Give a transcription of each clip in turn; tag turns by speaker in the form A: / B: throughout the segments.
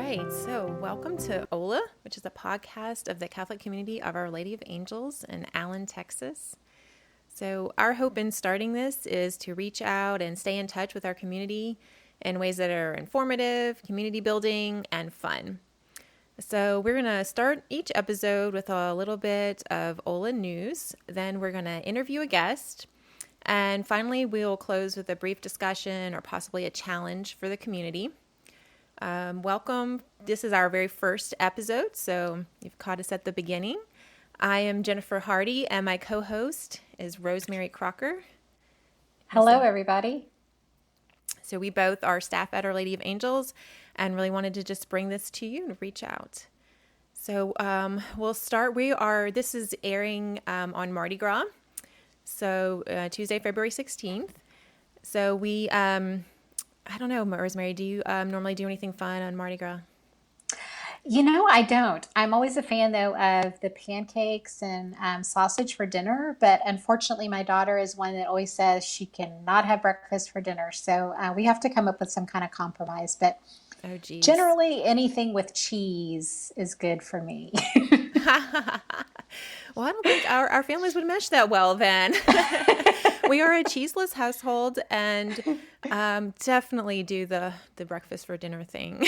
A: right, so welcome to hOLA, which is a podcast of the Catholic community of Our Lady of Angels in Allen, Texas. So our hope in starting this is to reach out and stay in touch with our community in ways that are informative, community building, and fun. So we're going to start each episode with a little bit of hOLA news. Then we're going to interview a guest. And finally, we'll close with a brief discussion or possibly a challenge for the community. Welcome. This is our very first episode, so you've caught us at the beginning. I am Jennifer Hardy, and my co-host is Rosemary Crocker.
B: Hello, everybody.
A: So we both are staff at Our Lady of Angels and really wanted to just bring this to you and reach out. So we'll start. This is airing on Mardi Gras, so Tuesday, February 16th. So we, I don't know, Rosemary, do you normally do anything fun on Mardi Gras?
B: You know, I don't. I'm always a fan, though, of the pancakes and sausage for dinner. But unfortunately, my daughter is one that always says she cannot have breakfast for dinner. So we have to come up with some kind of compromise. But generally, anything with cheese is good for me.
A: Well, I don't think our families would mesh that well then. We are a cheeseless household and definitely do the breakfast for dinner thing.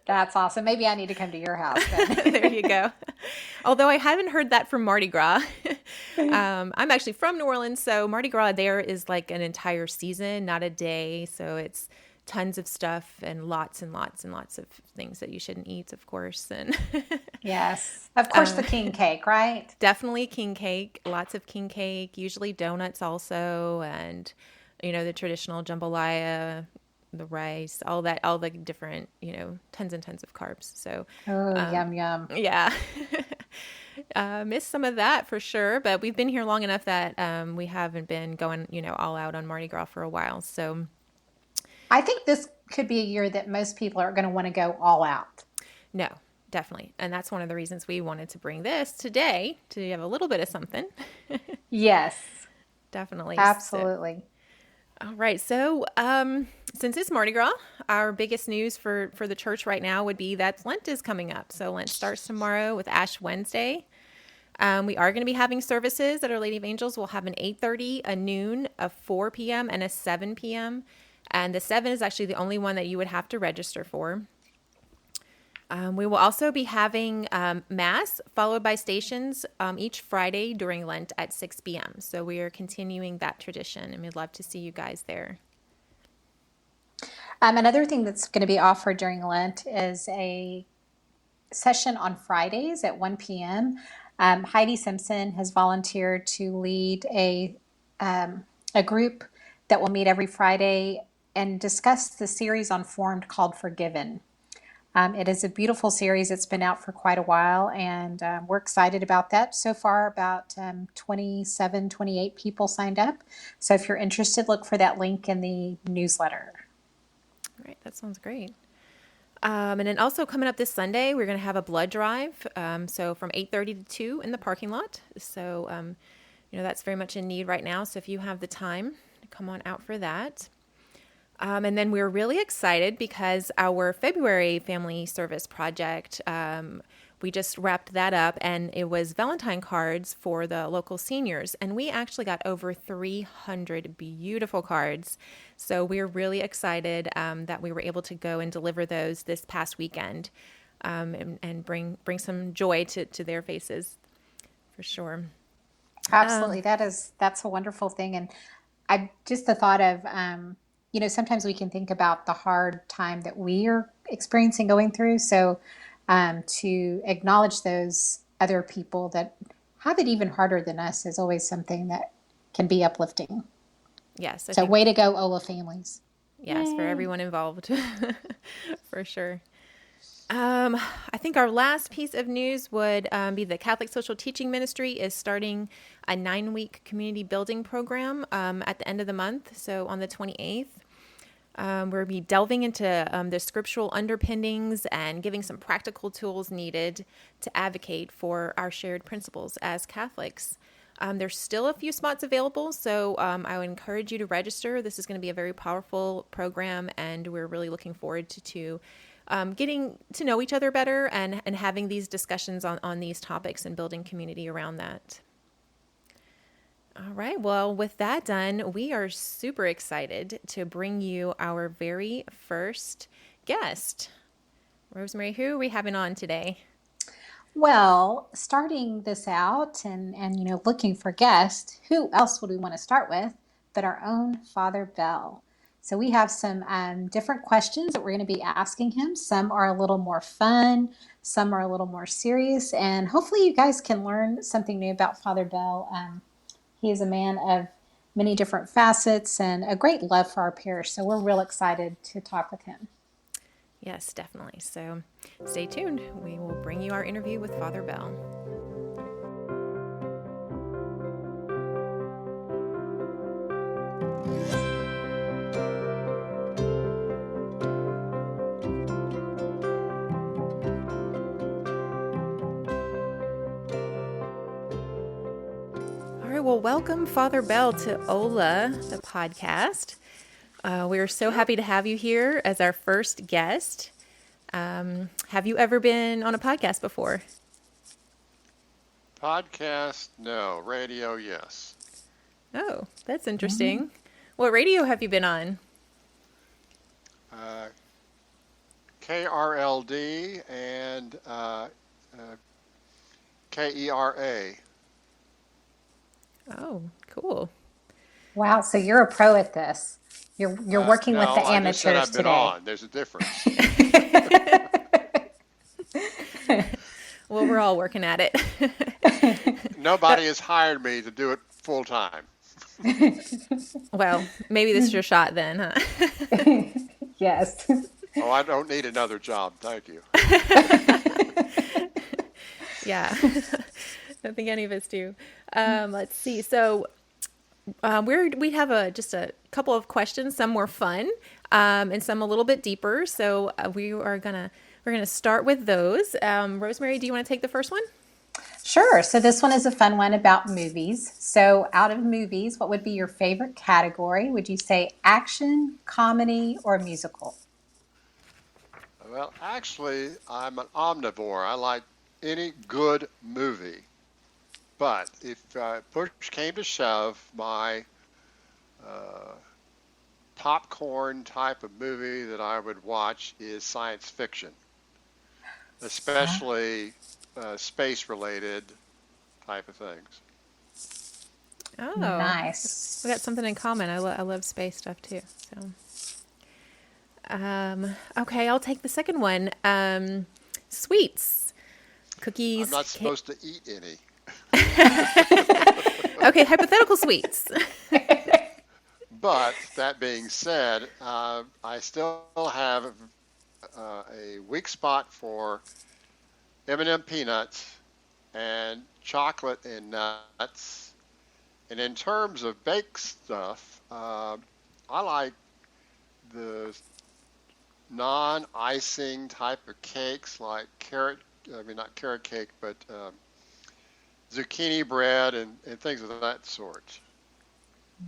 B: That's awesome. Maybe I need to come to your house then.
A: There you go. Although I haven't heard that from Mardi Gras. I'm actually from New Orleans, so Mardi Gras there is like an entire season, not a day. So it's tons of stuff and lots and lots and lots of things that you shouldn't eat, of course. And
B: yes, of course, the king cake, right?
A: Definitely king cake, lots of king cake, usually donuts also, and, you know, the traditional jambalaya, the rice, all the different, you know, tons and tons of carbs. So,
B: yum, yum.
A: Yeah. Missed some of that for sure, but we've been here long enough that we haven't been going, you know, all out on Mardi Gras for a while. So
B: I think this could be a year that most people are going to want to go all out.
A: No, definitely. And that's one of the reasons we wanted to bring this today, to have a little bit of something.
B: Yes.
A: Definitely.
B: Absolutely.
A: All right. So since it's Mardi Gras, our biggest news for the church right now would be that Lent is coming up. So Lent starts tomorrow with Ash Wednesday. We are going to be having services at Our Lady of Angels. We'll have an 8:30, a noon, a 4 p.m., and a 7 p.m., and the 7 is actually the only one that you would have to register for. We will also be having Mass followed by stations each Friday during Lent at 6 p.m. So we are continuing that tradition, and we'd love to see you guys there.
B: Another thing that's going to be offered during Lent is a session on Fridays at 1 p.m. Heidi Simpson has volunteered to lead a group that will meet every Friday and discuss the series on Formed called Forgiven. It is a beautiful series. It's been out for quite a while, and we're excited about that. So far, about 27, 28 people signed up. So if you're interested, look for that link in the newsletter.
A: All right, that sounds great. And then also coming up this Sunday, we're going to have a blood drive. So from 8:30 to 2 in the parking lot. So, you know, that's very much in need right now. So if you have the time, come on out for that. And then we're really excited because our February family service project, we just wrapped that up, and it was Valentine cards for the local seniors. And we actually got over 300 beautiful cards. So we're really excited that we were able to go and deliver those this past weekend and bring some joy to their faces for sure.
B: Absolutely. That's a wonderful thing. And I just the thought of, you know, sometimes we can think about the hard time that we are experiencing going through. So to acknowledge those other people that have it even harder than us is always something that can be uplifting.
A: Yes.
B: So way to go, hOLA families.
A: Yes, for everyone involved, for sure. I think our last piece of news would be the Catholic Social Teaching Ministry is starting a 9-week community building program at the end of the month, so on the 28th. We'll be delving into the scriptural underpinnings and giving some practical tools needed to advocate for our shared principles as Catholics. There's still a few spots available, so I would encourage you to register. This is going to be a very powerful program, and we're really looking forward to getting to know each other better and having these discussions on these topics and building community around that. All right. Well, with that done, we are super excited to bring you our very first guest. Rosemary, who are we having on today?
B: Well, starting this out and looking for guests, who else would we want to start with but our own Father Bell? So we have some different questions that we're going to be asking him. Some are a little more fun, some are a little more serious, and hopefully you guys can learn something new about Father Bell. He is a man of many different facets and a great love for our parish. So we're real excited to talk with him.
A: Yes, definitely. So stay tuned. We will bring you our interview with Father Bell. All right, well, welcome Father Bell to hOLA, the podcast. We're so happy to have you here as our first guest. Have you ever been on a podcast before?
C: Podcast, no. Radio, yes.
A: Oh, that's interesting. What radio have you been on?
C: KRLD and KERA.
A: Oh, cool.
B: Wow, so you're a pro at this. You're working with the
C: No, I just said
B: amateurs
C: I've been
B: today.
C: on. There's a difference.
A: Well, we're all working at it.
C: Nobody has hired me to do it full time.
A: Well, maybe this is your shot then, huh?
B: Yes.
C: Oh, I don't need another job. Thank you.
A: Yeah. I don't think any of us do. Let's see. So we have just a couple of questions. Some more fun, and some a little bit deeper. So we're gonna start with those. Rosemary, do you want to take the first one?
B: Sure. So this one is a fun one about movies. So out of movies, what would be your favorite category? Would you say action, comedy, or musical?
C: Well, actually, I'm an omnivore. I like any good movie. But if push came to shove, my popcorn type of movie that I would watch is science fiction, especially space-related type of things.
A: Oh,
B: Nice.
A: we got something in common. I love space stuff too. So, okay, I'll take the second one. Sweets, cookies.
C: I'm not supposed to eat any.
A: Okay, hypothetical sweets.
C: But that being said, I still have a weak spot for M&M peanuts and chocolate and nuts. And in terms of baked stuff, I like the non-icing type of cakes like not carrot cake, but zucchini bread and things of that sort.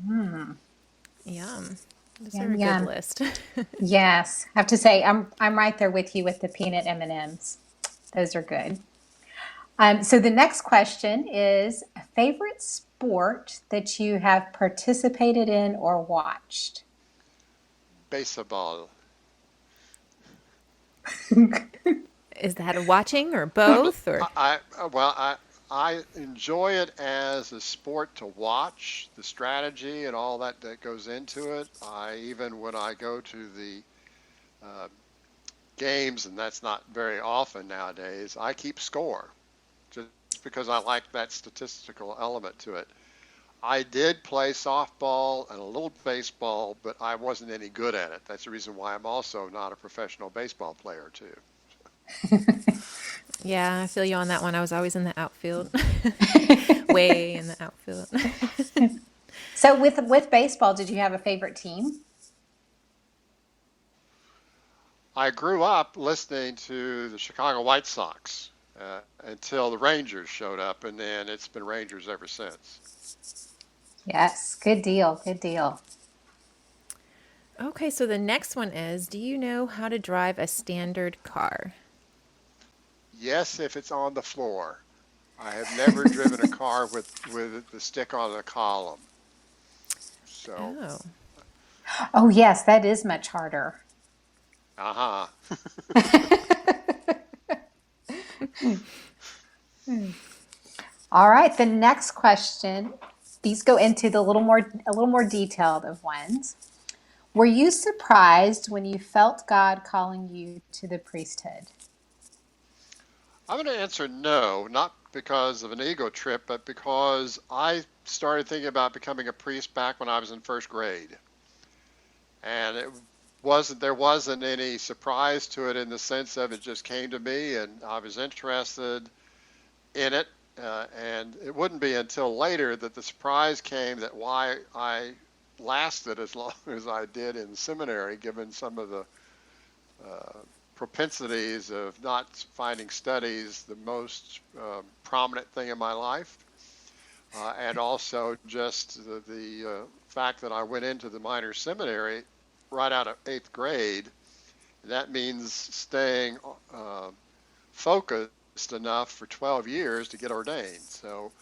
B: Mm,
A: Yum. Those are
B: yum,
A: a good
B: yum.
A: list.
B: Yes. I have to say, I'm right there with you with the peanut M&Ms. Those are good. So the next question is a favorite sport that you have participated in or watched?
C: Baseball.
A: Is that a watching or
C: I'm,
A: both or?
C: I enjoy it as a sport to watch, the strategy and all that goes into it. When I go to the uh, games, and that's not very often nowadays, I keep score just because I like that statistical element to it. I did play softball and a little baseball, but I wasn't any good at it. That's the reason why I'm also not a professional baseball player, too.
A: Yeah, I feel you on that one. I was always in the outfield, way in the outfield.
B: So with baseball, did you have a favorite team?
C: I grew up listening to the Chicago White Sox until the Rangers showed up, and then it's been Rangers ever since.
B: Yes. Good deal. Good deal.
A: Okay, so the next one is, do you know how to drive a standard car?
C: Yes, if it's on the floor. I have never driven a car with the stick on the column. So,
A: Oh.
B: Oh, yes, that is much harder.
C: uh-huh.
B: All right, the next question. These go into a little more detailed of ones. Were you surprised when you felt God calling you to the priesthood?
C: I'm going to answer no, not because of an ego trip, but because I started thinking about becoming a priest back when I was in first grade. And there wasn't any surprise to it in the sense of it just came to me and I was interested in it. And it wouldn't be until later that the surprise came that why I lasted as long as I did in seminary, given some of the uh, propensities of not finding studies the most prominent thing in my life, and also just the fact that I went into the minor seminary right out of eighth grade. That means staying uh, focused enough for 12 years to get ordained. So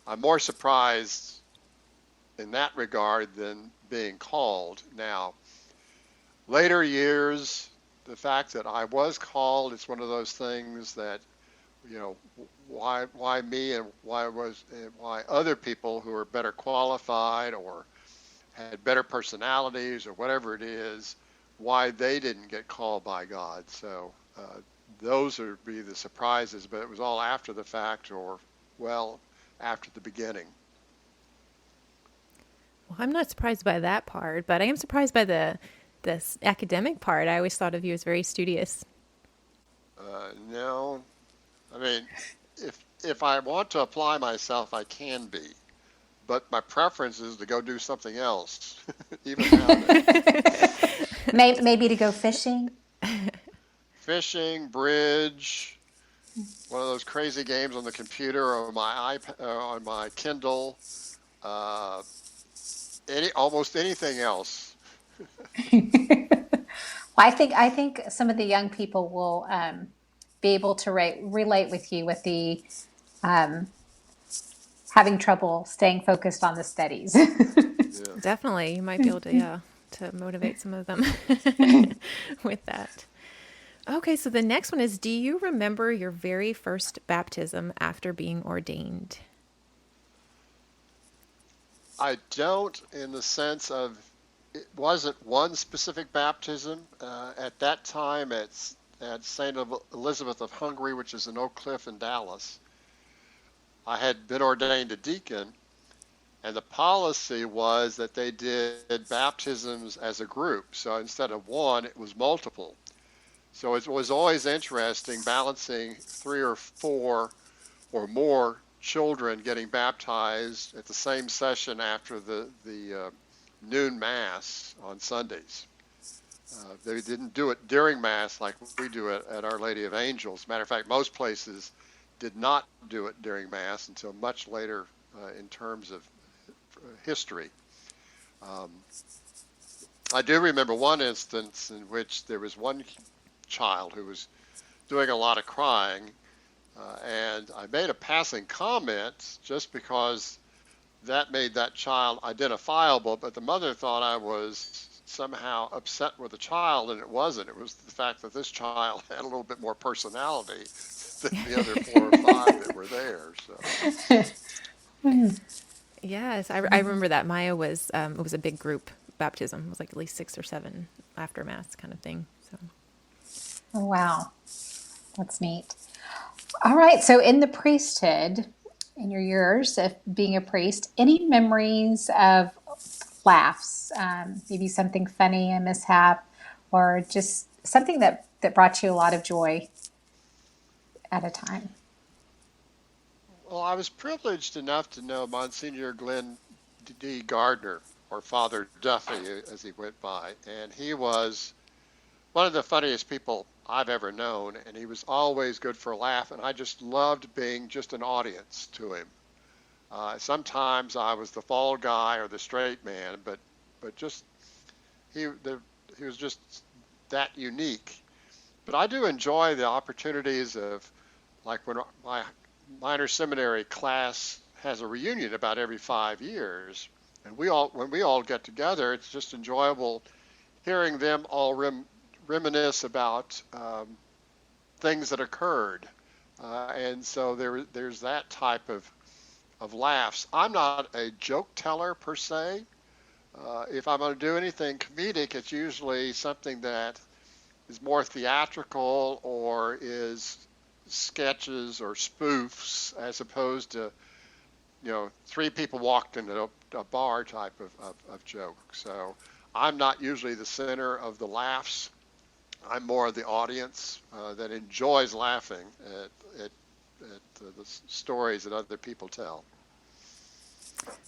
C: I'm more surprised in that regard than being called. Now, later years, the fact that I was called, it's one of those things that, you know, why me and why other people who are better qualified or had better personalities or whatever it is, why they didn't get called by God. So those would be the surprises, but it was all after the fact or, well, after the beginning.
A: Well, I'm not surprised by that part, but I am surprised by the academic part. I always thought of you as very studious.
C: No, I mean, if I want to apply myself, I can be, but my preference is to go do something else, even nowadays.
B: Maybe to go fishing.
C: Fishing, bridge, one of those crazy games on the computer or my iPad, on my Kindle, uh, almost anything else.
B: Well, I think some of the young people will be able to relate with you with the um, having trouble staying focused on the studies.
C: Yeah.
A: Definitely, you might be able to, yeah, to motivate some of them with that. Okay, so the next one is, do you remember your very first baptism after being ordained?
C: I don't, in the sense of it wasn't one specific baptism. At that time, at St. Elizabeth of Hungary, which is in Oak Cliff in Dallas, I had been ordained a deacon, and the policy was that they did baptisms as a group. So instead of one, it was multiple. So it was always interesting balancing three or four or more children getting baptized at the same session after the noon mass on Sundays. They didn't do it during mass like we do it at Our Lady of Angels. Matter of fact, most places did not do it during mass until much later in terms of history. Um, I do remember one instance in which there was one child who was doing a lot of crying, and I made a passing comment just because that made that child identifiable, but the mother thought I was somehow upset with the child, and it wasn't. It was the fact that this child had a little bit more personality than the other four or five that were there. So,
A: Yes, I remember that. Maya was, it was a big group baptism. It was like at least 6 or 7 after mass kind of thing. So,
B: Oh, wow, that's neat. All right, so in the priesthood, in your years of being a priest, any memories of laughs, maybe something funny, a mishap, or just something that brought you a lot of joy at a time?
C: well, I was privileged enough to know Monsignor Glenn D. Gardner, or Father Duffy, as he went by, and he was one of the funniest people I've ever known, and he was always good for a laugh, and I just loved being just an audience to him. Sometimes I was the fall guy or the straight man, but just he the he was just that unique. But I do enjoy the opportunities of, like when my minor seminary class has a reunion about every 5 years, and when we all get together, it's just enjoyable hearing them all reminisce about things that occurred. And so there's that type of laughs. I'm not a joke teller per se. If I'm going to do anything comedic, it's usually something that is more theatrical or is sketches or spoofs as opposed to, three people walked into a bar type of joke. So I'm not usually the center of the laughs. I'm more of the audience that enjoys laughing at the stories that other people tell.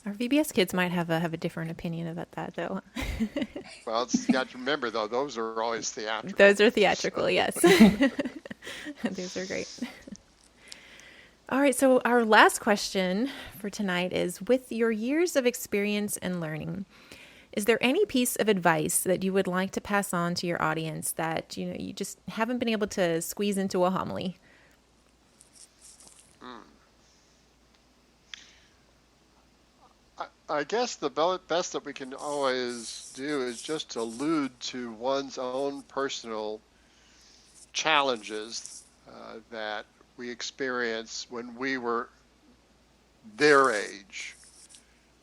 A: Our VBS kids might have a different opinion about that, though.
C: Well, you got to remember, though, those are always theatrical.
A: Those are theatrical, yes. Those are great. All right, so our last question for tonight is, with your years of experience and learning, is there any piece of advice that you would like to pass on to your audience that you just haven't been able to squeeze into a homily?
C: I guess the best that we can always do is just allude to one's own personal challenges that we experienced when we were their age.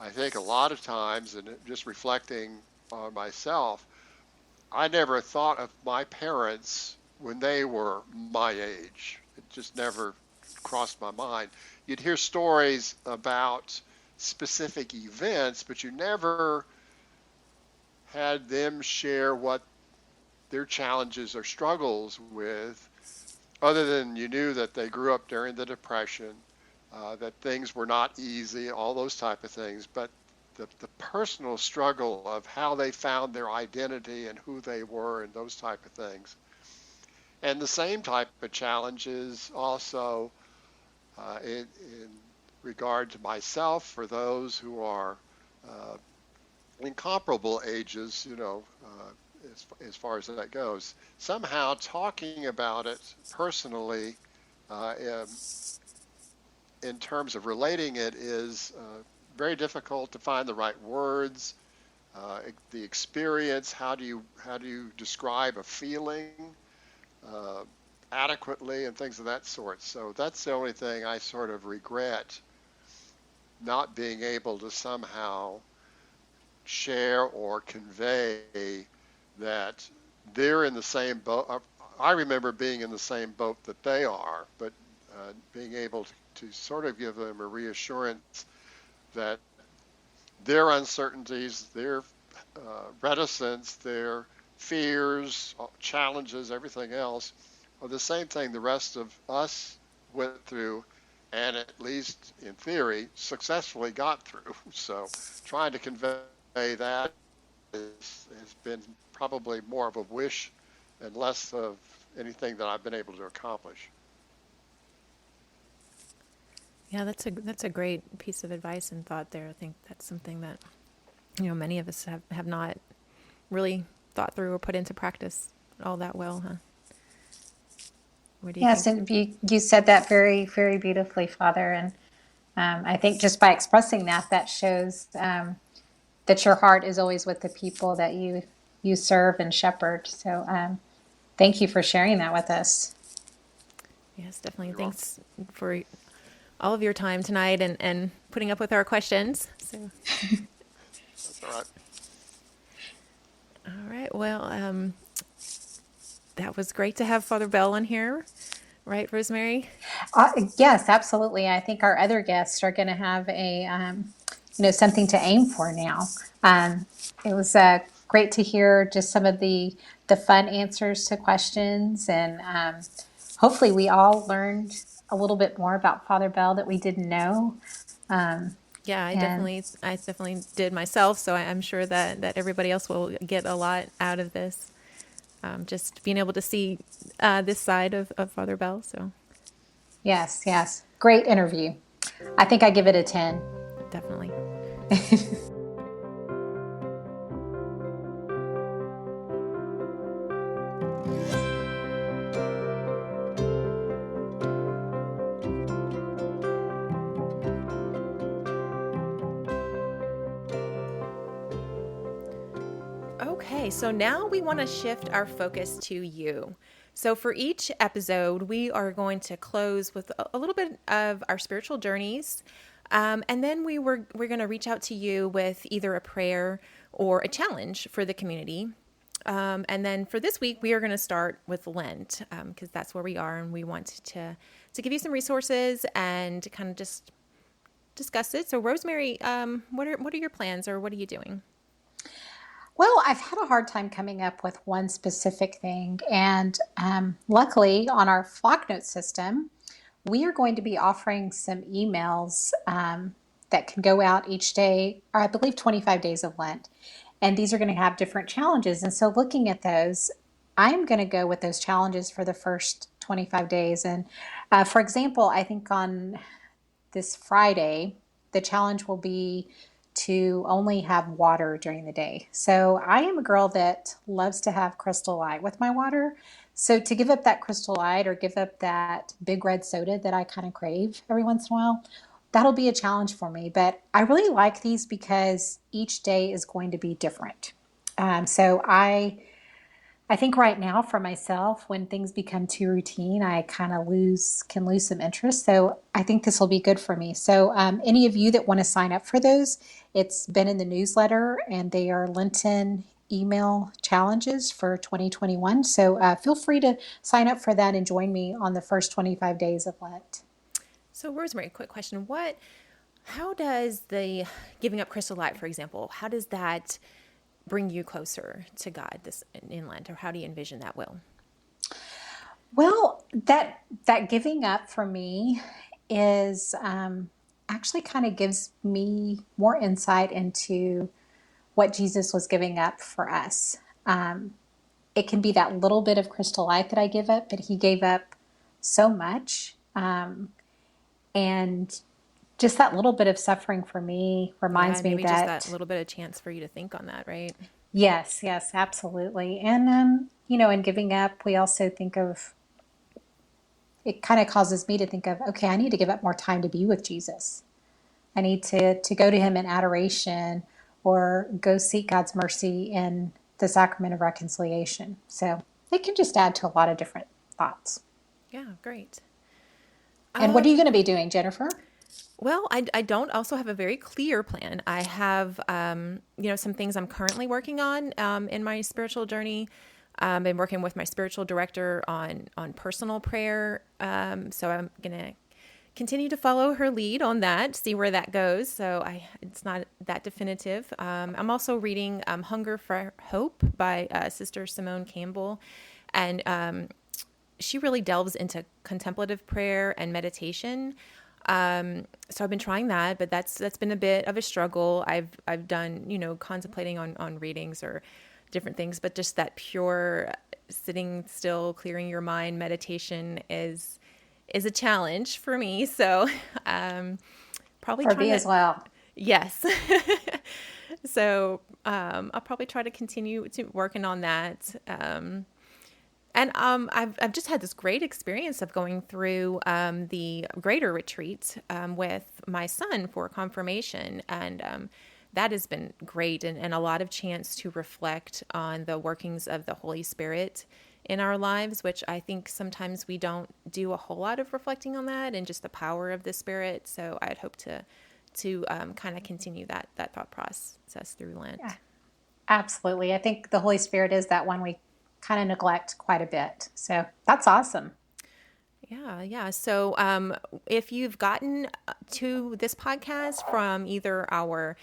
C: I think a lot of times, and just reflecting on myself, I never thought of my parents when they were my age. It just never crossed my mind. You'd hear stories about specific events, but you never had them share what their challenges or struggles with, other than you knew that they grew up during the Depression, that things were not easy, all those type of things. But the personal struggle of how they found their identity and who they were and those type of things. And the same type of challenges also in regard to myself for those who are in comparable ages, as far as that goes. Somehow talking about it personally in terms of relating it is very difficult to find the right words, the experience. How do you describe a feeling adequately and things of that sort? So that's the only thing I sort of regret, not being able to somehow share or convey that they're in the same boat. I remember being in the same boat that they are, but being able to sort of give them a reassurance that their uncertainties, their reticence, their fears, challenges, everything else are the same thing the rest of us went through, and at least in theory, successfully got through. So trying to convey that has been probably more of a wish and less of anything that I've been able to accomplish.
A: Yeah, that's a great piece of advice and thought there. I think that's something that many of us have not really thought through or put into practice all that well, huh? What do you
B: Yes,
A: think?
B: and you said that very, very beautifully, Father. And I think just by expressing that shows that your heart is always with the people that you serve and shepherd. So thank you for sharing that with us.
A: Yes, definitely.
C: You're welcome.
A: Thanks for all of your time tonight and putting up with our questions. So,
C: That's all right.
A: all right. Well, that was great to have Father Bell on here, right, Rosemary?
B: Yes, absolutely. I think our other guests are going to have something to aim for now. It was great to hear just some of the fun answers to questions, and hopefully we all learned a little bit more about Father Bell that we didn't know.
A: Yeah, I
B: And
A: definitely did myself. So I'm sure that everybody else will get a lot out of this. Just being able to see this side of Father Bell. So
B: yes, great interview. I think I give it a 10.
A: definitely. Okay, so now we want to shift our focus to you. So for each episode, we are going to close with a little bit of our spiritual journeys. And then we're going to reach out to you with either a prayer or a challenge for the community. And then for this week, we are going to start with Lent because that's where we are, and we want to give you some resources and kind of just discuss it. So, Rosemary, what are your plans, or what are you doing?
B: Well, I've had a hard time coming up with one specific thing. And luckily, on our flock note system, we are going to be offering some emails that can go out each day, or I believe 25 days of Lent. And these are going to have different challenges. And so, looking at those, I'm going to go with those challenges for the first 25 days. And for example, I think on this Friday, the challenge will be to only have water during the day. So I am a girl that loves to have Crystal Light with my water. So to give up that Crystal Light or give up that big red soda that I kind of crave every once in a while, that'll be a challenge for me. But I really like these because each day is going to be different. So I think right now for myself, when things become too routine, I kind of can lose some interest. So I think this will be good for me. So any of you that want to sign up for those, it's been in the newsletter, and they are Lenten email challenges for 2021. So feel free to sign up for that and join me on the first 25 days of Lent.
A: So, Rosemary, quick question: how does the giving up crystal light, for example, how does that bring you closer to God this in Lent, or how do you envision that will?
B: Well, that giving up for me is actually kind of gives me more insight into what Jesus was giving up for us. It can be that little bit of crystal light that I give up, but he gave up so much. And just that little bit of suffering for me reminds
A: Yeah,
B: me
A: maybe just
B: that,
A: that little bit of chance for you to think on that, right?
B: yes, absolutely. And, in giving up, we also think of, it kind of causes me to think of, okay, I need to give up more time to be with Jesus. I need to go to him in adoration or go seek God's mercy in the sacrament of reconciliation. So it can just add to a lot of different thoughts.
A: Yeah, great.
B: And what are you going to be doing, Jennifer?
A: Well, I don't also have a very clear plan. I have, some things I'm currently working on in my spiritual journey. I've been working with my spiritual director on personal prayer. So I'm going to continue to follow her lead on that, see where that goes. So it's not that definitive. I'm also reading Hunger for Hope by Sister Simone Campbell. And she really delves into contemplative prayer and meditation. So I've been trying that, but that's been a bit of a struggle. I've done, contemplating on readings or different things, but just that pure sitting still, clearing your mind meditation is a challenge for me. So, probably
B: For
A: trying
B: me
A: to,
B: as well.
A: yes. So, I'll probably try to continue to working on that. I've just had this great experience of going through the greater retreat with my son for confirmation, and that has been great and a lot of chance to reflect on the workings of the Holy Spirit in our lives, which I think sometimes we don't do a whole lot of reflecting on that and just the power of the Spirit. So I'd hope to kind of continue that thought process through Lent.
B: Yeah, absolutely. I think the Holy Spirit is that one we kind of neglect quite a bit. So that's awesome.
A: Yeah. So if you've gotten to this podcast from either our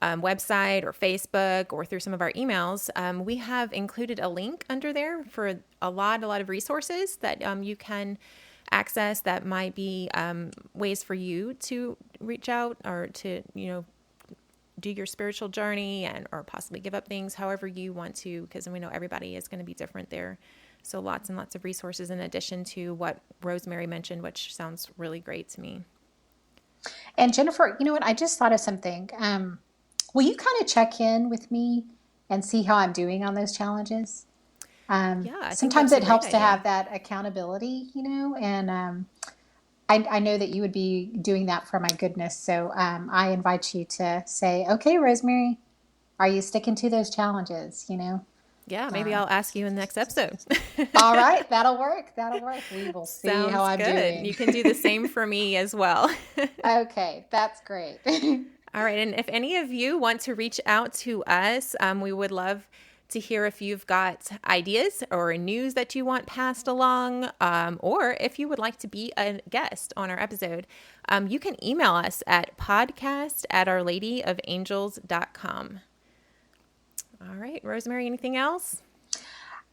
A: website or Facebook or through some of our emails, we have included a link under there for a lot of resources that you can access that might be ways for you to reach out or to, do your spiritual journey or possibly give up things however you want to, because we know everybody is going to be different there. So lots and lots of resources in addition to what Rosemary mentioned, which sounds really great to me.
B: And Jennifer, you know what? I just thought of something. Will you kind of check in with me and see how I'm doing on those challenges?
A: Yeah, I think
B: Sometimes
A: that's a
B: it
A: great
B: helps to
A: idea.
B: have that accountability, and I know that you would be doing that for my goodness. So I invite you to say, okay, Rosemary, Are you sticking to those challenges,
A: Yeah, maybe
B: Um,
A: I'll ask you in the next episode.
B: all right, that'll work. That'll work. We will see how
A: Sounds
B: I'm
A: good.
B: doing.
A: You can do the same for me as well.
B: Okay, that's great.
A: All right. And if any of you want to reach out to us, we would love to hear if you've got ideas or news that you want passed along, or if you would like to be a guest on our episode. You can email us at podcast@ourladyofangels.com. All right, Rosemary, anything else?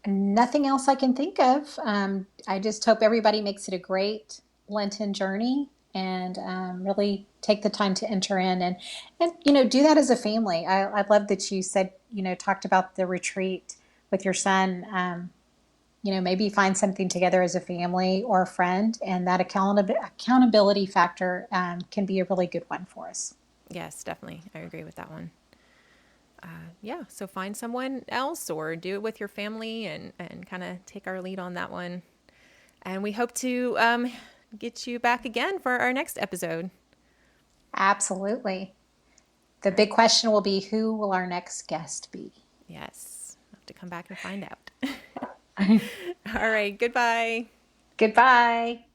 B: Nothing else I can think of. I just hope everybody makes it a great Lenten journey and really take the time to enter in and do that as a family. I love that you said, talked about the retreat with your son. Maybe find something together as a family or a friend, and that accountability factor can be a really good one for us.
A: Yes, definitely. I agree with that one. Yeah, so find someone else or do it with your family and kind of take our lead on that one. And we hope to get you back again for our next episode.
B: Absolutely. The big question will be, who will our next guest be?
A: Yes, we'll have to come back and find out. All right, goodbye.
B: Goodbye.